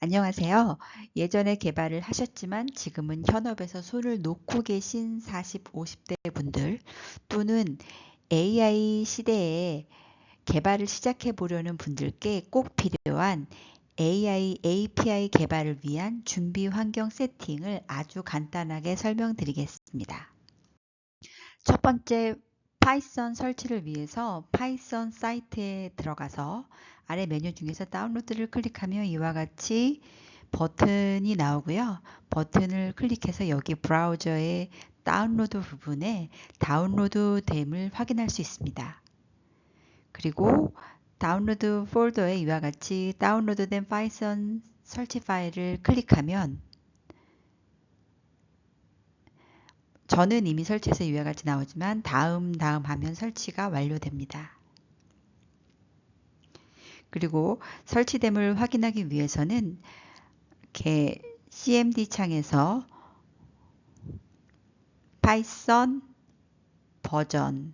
안녕하세요. 예전에 개발을 하셨지만 지금은 현업에서 손을 놓고 계신 40, 50대 분들 또는 AI 시대에 개발을 시작해 보려는 분들께 꼭 필요한 AI API 개발을 위한 준비 환경 세팅을 아주 간단하게 설명드리겠습니다. 첫 번째, 파이썬 설치를 위해서 파이썬 사이트에 들어가서 아래 메뉴 중에서 다운로드를 클릭하면 이와 같이 버튼이 나오고요. 버튼을 클릭해서 여기 브라우저의 다운로드 부분에 다운로드됨을 확인할 수 있습니다. 그리고 다운로드 폴더에 이와 같이 다운로드된 파이썬 설치 파일을 클릭하면 저는 이미 설치해서 이와 같이 나오지만 다음 하면 설치가 완료됩니다. 그리고 설치됨을 확인하기 위해서는 이렇게 CMD 창에서 파이썬 버전이라고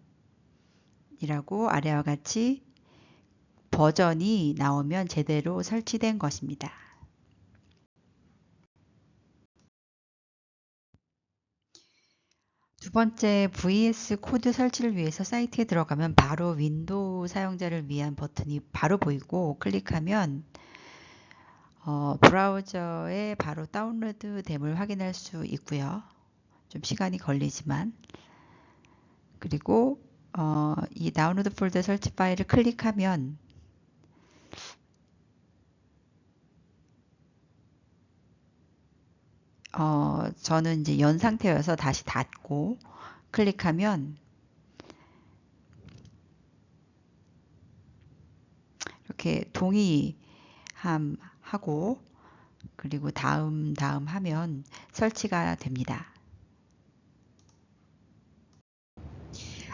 아래와 같이 버전이 나오면 제대로 설치된 것입니다. 두 번째, VS 코드 설치를 위해서 사이트에 들어가면 바로 윈도우 사용자를 위한 버튼이 바로 보이고 클릭하면 브라우저에 바로 다운로드 됨을 확인할 수 있고요. 좀 시간이 걸리지만 그리고 이 다운로드 폴더 설치 파일을 클릭하면 저는 이제 연 상태여서 다시 닫고 클릭하면 이렇게 동의하고 그리고 다음 하면 설치가 됩니다.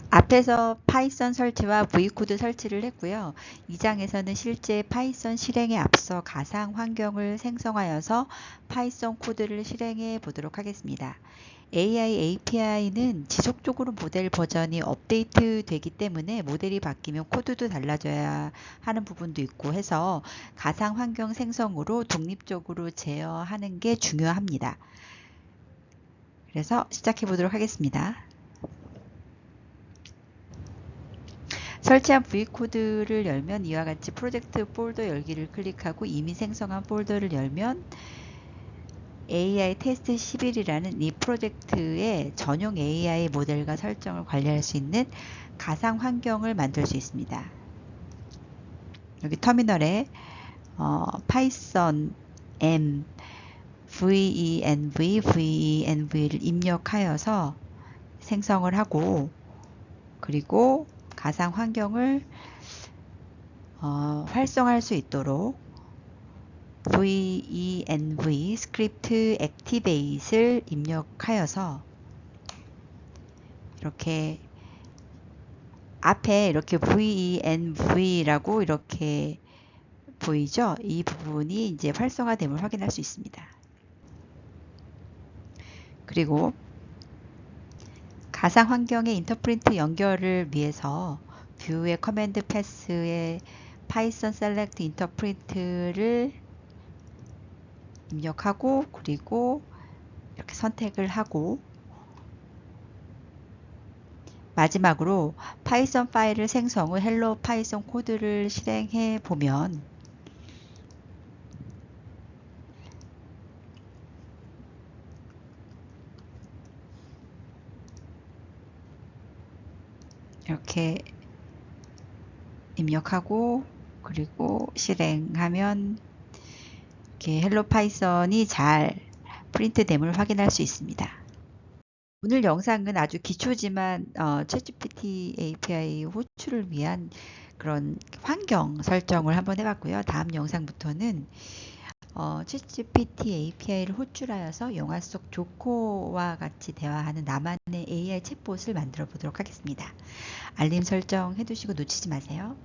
앞에서 파이썬 설치와 V코드 설치를 했고요. 이 장에서는 실제 파이썬 실행에 앞서 가상 환경을 생성하여서 파이썬 코드를 실행해 보도록 하겠습니다. AI API는 지속적으로 모델 버전이 업데이트 되기 때문에 모델이 바뀌면 코드도 달라져야 하는 부분도 있고 해서 가상 환경 생성으로 독립적으로 제어하는 게 중요합니다. 그래서 시작해 보도록 하겠습니다. 설치한 V코드를 열면 이와 같이 프로젝트 폴더 열기를 클릭하고 이미 생성한 폴더를 열면 AI 테스트 11이라는 이 프로젝트의 전용 AI 모델과 설정을 관리할 수 있는 가상 환경을 만들 수 있습니다. 여기 터미널에 파이썬 m venv를 입력하여서 생성을 하고 그리고 가상 환경을 활성화할 수 있도록 venv 스크립트 액티베이트를 입력하여서 이렇게 앞에 이렇게 venv라고 이렇게 보이죠? 이 부분이 이제 활성화됨을 확인할 수 있습니다. 그리고 가상 환경의 인터프린트 연결을 위해서 뷰의 커맨드 패스에 파이썬 셀렉트 인터프린트를 입력하고 그리고 이렇게 선택을 하고 마지막으로 파이썬 파일을 생성 후 헬로 파이썬 코드를 실행해 보면 이렇게 입력하고 그리고 실행하면 이렇게 헬로 파이썬이 잘 프린트됨을 확인할 수 있습니다. 오늘 영상은 아주 기초지만 챗GPT API 호출을 위한 그런 환경 설정을 한번 해봤고요. 다음 영상부터는 챗GPT API를 호출하여서 영화 속 조코와 같이 대화하는 나만의 AI 챗봇을 만들어 보도록 하겠습니다. 알림 설정 해두시고 놓치지 마세요.